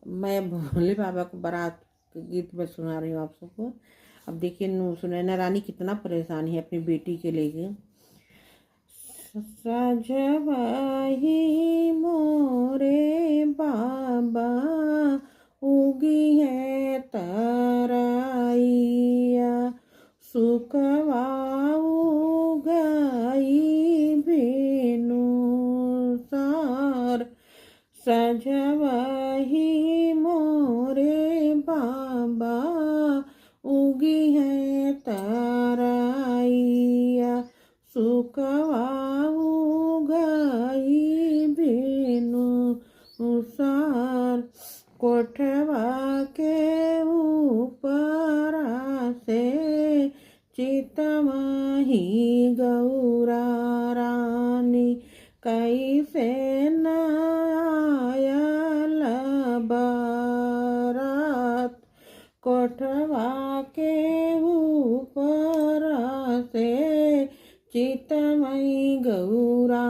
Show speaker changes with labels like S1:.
S1: मैं भोले बाबा को बारात के गीत में सुना रही हूँ आप सबको। अब देखिए सुनैना रानी कितना परेशान है अपनी बेटी के लेके। सजवाही मोरे बाबा उगी है तराइया, सुखवाऊ गई भेनु सार। सजवाही मोरे बाबा उगी है तराइया, सुखवाऊ गई भेनु सार। कोठवा के ऊपर से चितमही गौरा रानी, कैसे न आयल बारात। कोठवा के ऊपर से चितमयी गौरा